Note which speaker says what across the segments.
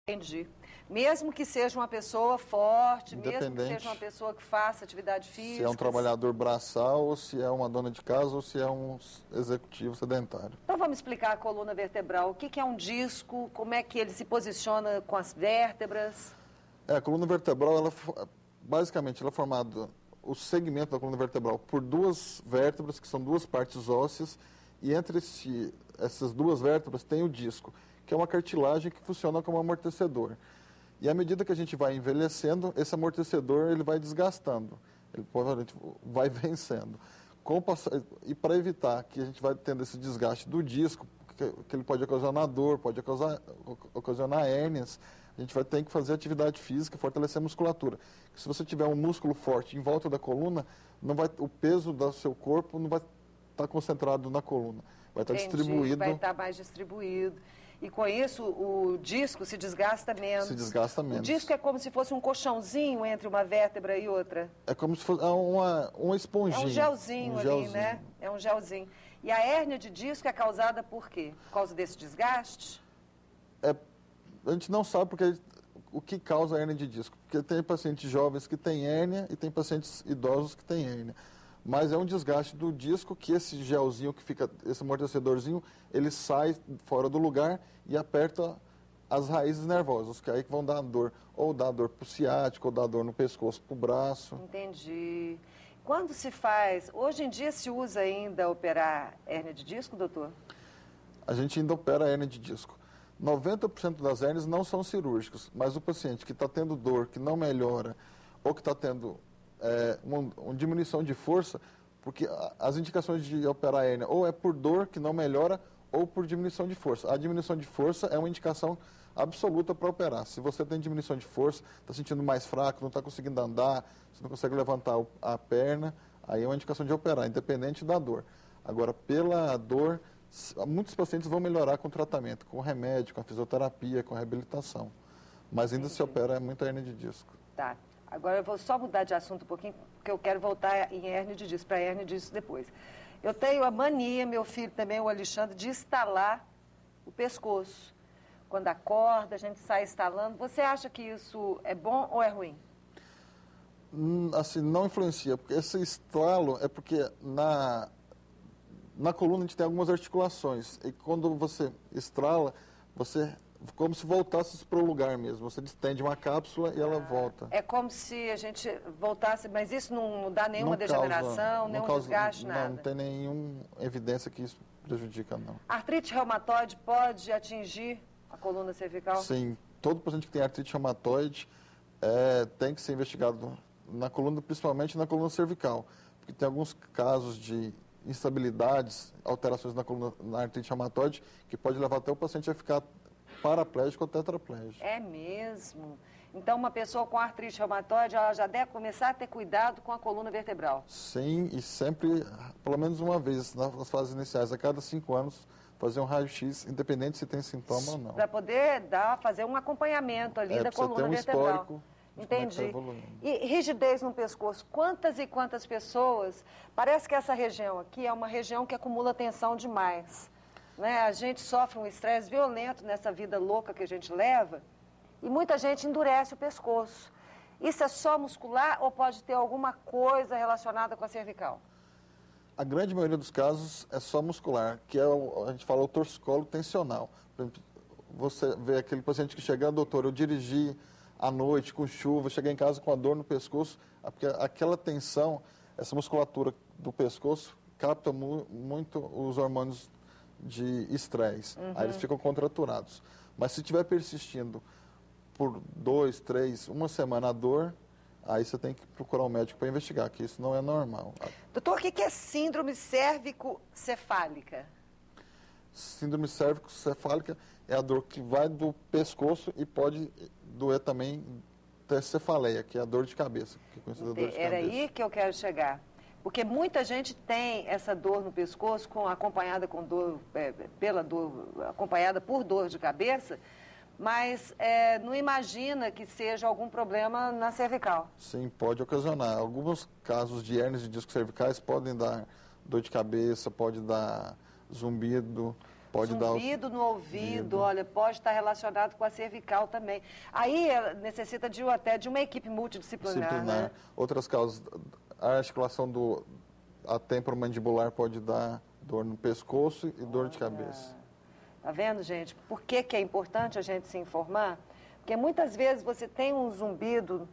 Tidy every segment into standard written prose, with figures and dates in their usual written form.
Speaker 1: Entendi. Mesmo que seja uma pessoa forte, mesmo que
Speaker 2: Independente.
Speaker 1: seja uma pessoa que faça atividade física.
Speaker 2: Se é um trabalhador braçal, ou se é uma dona de casa, ou se é um executivo sedentário.
Speaker 1: Então vamos explicar a coluna vertebral. O que é um disco, como é que ele se posiciona com as vértebras?
Speaker 2: A coluna vertebral, basicamente, ela é formada, o segmento da coluna vertebral, por duas vértebras, que são duas partes ósseas, e entre essas duas vértebras tem o disco, que é uma cartilagem que funciona como amortecedor. E à medida que a gente vai envelhecendo, esse amortecedor ele vai desgastando, ele provavelmente vai vencendo. E para evitar que a gente vai tendo esse desgaste do disco, que ele pode ocasionar dor, pode ocasionar hérnias, a gente vai ter que fazer atividade física, fortalecer a musculatura. Se você tiver um músculo forte em volta da coluna, o peso do seu corpo não vai estar concentrado na coluna, vai estar distribuído.
Speaker 1: Vai estar mais distribuído. E com isso o disco se desgasta menos.
Speaker 2: Se desgasta menos.
Speaker 1: O disco é como se fosse um colchãozinho entre uma vértebra e outra.
Speaker 2: É como se fosse uma esponjinha.
Speaker 1: É um gelzinho ali, né? É um gelzinho. E a hérnia de disco é causada por quê? Por causa desse desgaste?
Speaker 2: A gente não sabe o que causa a hérnia de disco. Porque tem pacientes jovens que têm hérnia e tem pacientes idosos que têm hérnia. Mas é um desgaste do disco que esse gelzinho que fica, esse amortecedorzinho, ele sai fora do lugar e aperta as raízes nervosas, que aí vão dar dor, ou dar dor pro ciático, ou dar dor no pescoço, pro braço.
Speaker 1: Entendi. Quando se faz, hoje em dia se usa ainda operar hérnia de disco, doutor?
Speaker 2: A gente ainda opera a hérnia de disco. 90% das hérnias não são cirúrgicas, mas o paciente que está tendo dor, que não melhora, ou que está tendo uma diminuição de força, porque as indicações de operar a hérnia ou é por dor que não melhora ou por diminuição de força. A diminuição de força é uma indicação absoluta para operar. Se você tem diminuição de força, está sentindo mais fraco, não está conseguindo andar, você não consegue levantar a perna, aí é uma indicação de operar, independente da dor. Agora, pela dor, muitos pacientes vão melhorar com tratamento, com remédio, com a fisioterapia, com a reabilitação. Mas ainda se opera muita hérnia de disco.
Speaker 1: Tá. Agora eu vou só mudar de assunto um pouquinho, porque eu quero voltar em hérnia de disco, para hérnia de disco depois. Eu tenho a mania, meu filho também, o Alexandre, de estalar o pescoço. Quando acorda, a gente sai estalando. Você acha que isso é bom ou é ruim?
Speaker 2: Assim, não influencia, porque esse estalo é porque na coluna a gente tem algumas articulações, e quando você estrala, como se voltasse para o lugar mesmo. Você distende uma cápsula e ela volta.
Speaker 1: É como se a gente voltasse, mas isso não dá nenhuma degeneração, nenhum desgaste, nada?
Speaker 2: Não tem nenhuma evidência que isso prejudica, não.
Speaker 1: Artrite reumatoide pode atingir a coluna cervical?
Speaker 2: Sim, todo paciente que tem artrite reumatoide tem que ser investigado na coluna, principalmente na coluna cervical, porque tem alguns casos de instabilidades, alterações na coluna, na artrite reumatoide, que pode levar até o paciente a ficar paraplégico ou tetraplégico. É
Speaker 1: mesmo? Então, uma pessoa com artrite reumatoide, ela já deve começar a ter cuidado com a coluna vertebral?
Speaker 2: Sim, e sempre, pelo menos uma vez, nas fases iniciais, a cada 5 anos, fazer um raio-x, independente se tem sintoma ou não.
Speaker 1: Para poder fazer um acompanhamento ali da coluna vertebral. Entendi. E rigidez no pescoço. Quantas e quantas pessoas... Parece que essa região aqui é uma região que acumula tensão demais. Né? A gente sofre um estresse violento nessa vida louca que a gente leva e muita gente endurece o pescoço. Isso é só muscular ou pode ter alguma coisa relacionada com a cervical?
Speaker 2: A grande maioria dos casos é só muscular, que a gente fala o torcicolo tensional. Por exemplo, você vê aquele paciente que chega, doutor, eu dirigi à noite com chuva, cheguei em casa com a dor no pescoço, porque aquela tensão, essa musculatura do pescoço capta muito os hormônios de estresse. Aí eles ficam contraturados. Mas se estiver persistindo por 2, 3, uma semana a dor, aí você tem que procurar um médico para investigar, que isso não é normal.
Speaker 1: Doutor, o que é síndrome cérvico-cefálica?
Speaker 2: Síndrome cérvico-cefálica é a dor que vai do pescoço e pode doer também da cefaleia, que é a dor de cabeça. Que é conhecida dor de
Speaker 1: Era
Speaker 2: cabeça.
Speaker 1: aí que eu quero chegar. Porque muita gente tem essa dor no pescoço, acompanhada com dor, acompanhada por dor de cabeça, mas não imagina que seja algum problema na cervical.
Speaker 2: Sim, pode ocasionar. Alguns casos de hérnias de discos cervicais podem dar dor de cabeça, pode dar zumbido. Pode
Speaker 1: zumbido no ouvido, olha, pode estar relacionado com a cervical também. Aí necessita até de uma equipe multidisciplinar, né?
Speaker 2: Outras causas, a articulação a temporomandibular pode dar dor no pescoço e dor de cabeça.
Speaker 1: Tá vendo, gente? Por que é importante a gente se informar? Porque muitas vezes você tem um zumbido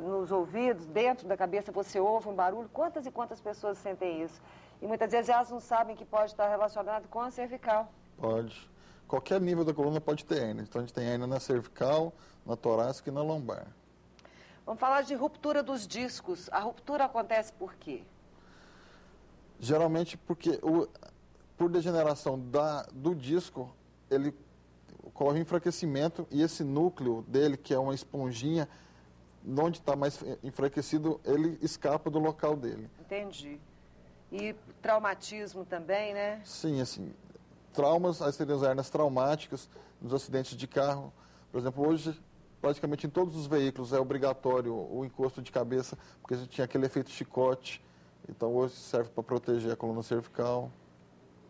Speaker 1: nos ouvidos, dentro da cabeça você ouve um barulho. Quantas e quantas pessoas sentem isso? E muitas vezes elas não sabem que pode estar relacionado com a cervical.
Speaker 2: Pode. Qualquer nível da coluna pode ter hérnia. Então a gente tem hérnia na cervical, na torácica e na lombar.
Speaker 1: Vamos falar de ruptura dos discos. A ruptura acontece por quê?
Speaker 2: Geralmente porque por degeneração do disco, ele ocorre um enfraquecimento e esse núcleo dele, que é uma esponjinha, onde está mais enfraquecido, ele escapa do local dele.
Speaker 1: Entendi. E traumatismo também, né?
Speaker 2: Sim, assim, traumas, as seriam as hérnias traumáticas, nos acidentes de carro. Por exemplo, hoje, praticamente em todos os veículos é obrigatório o encosto de cabeça, porque a gente tinha aquele efeito chicote. Então, hoje serve para proteger a coluna cervical.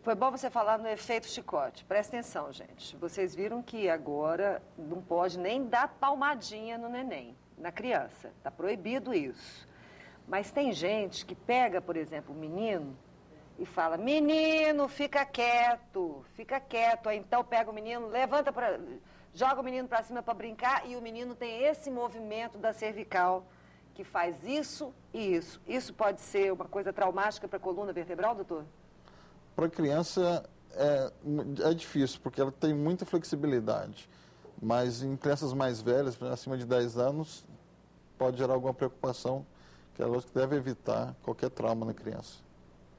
Speaker 1: Foi bom você falar no efeito chicote. Presta atenção, gente. Vocês viram que agora não pode nem dar palmadinha no neném, na criança. Está proibido isso. Mas tem gente que pega, por exemplo, o menino e fala, menino, fica quieto. Aí então pega o menino, joga o menino para cima para brincar e o menino tem esse movimento da cervical que faz isso e isso. Isso pode ser uma coisa traumática para a coluna vertebral, doutor?
Speaker 2: Para a criança é difícil, porque ela tem muita flexibilidade. Mas em crianças mais velhas, acima de 10 anos, pode gerar alguma preocupação, que ela deve evitar qualquer trauma na criança.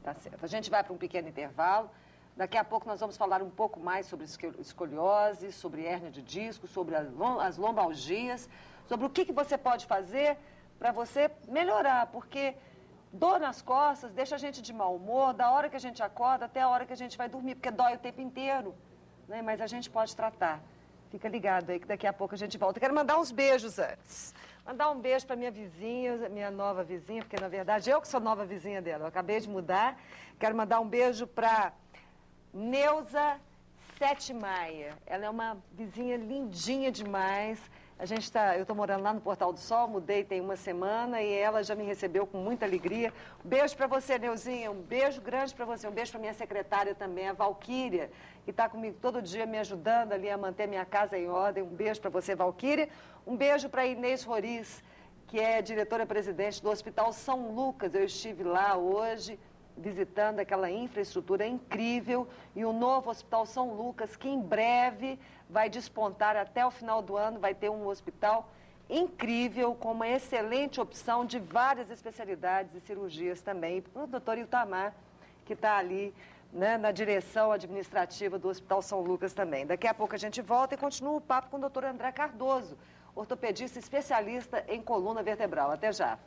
Speaker 1: Tá certo. A gente vai para um pequeno intervalo. Daqui a pouco nós vamos falar um pouco mais sobre escoliose, sobre hérnia de disco, sobre as lombalgias, sobre o que você pode fazer para você melhorar, porque dor nas costas deixa a gente de mau humor, da hora que a gente acorda até a hora que a gente vai dormir, porque dói o tempo inteiro, né? Mas a gente pode tratar. Fica ligado aí que daqui a pouco a gente volta. Eu quero mandar uns beijos antes. Mandar um beijo para minha vizinha, minha nova vizinha, porque na verdade eu que sou nova vizinha dela, eu acabei de mudar. Quero mandar um beijo para Neuza Sete Maia. Ela é uma vizinha lindinha demais. Eu estou morando lá no Portal do Sol, mudei tem uma semana e ela já me recebeu com muita alegria. Um beijo para você, Neuzinha, um beijo grande para você, um beijo para minha secretária também, a Valquíria, que está comigo todo dia me ajudando ali a manter minha casa em ordem. Um beijo para você, Valquíria. Um beijo para Inês Roriz, que é diretora-presidente do Hospital São Lucas. Eu estive lá hoje visitando aquela infraestrutura incrível e o novo Hospital São Lucas, que em breve vai despontar até o final do ano, vai ter um hospital incrível, com uma excelente opção de várias especialidades e cirurgias também. E para o doutor Itamar, que está ali, né, na direção administrativa do Hospital São Lucas também. Daqui a pouco a gente volta e continua o papo com o doutor André Cardoso, ortopedista especialista em coluna vertebral. Até já.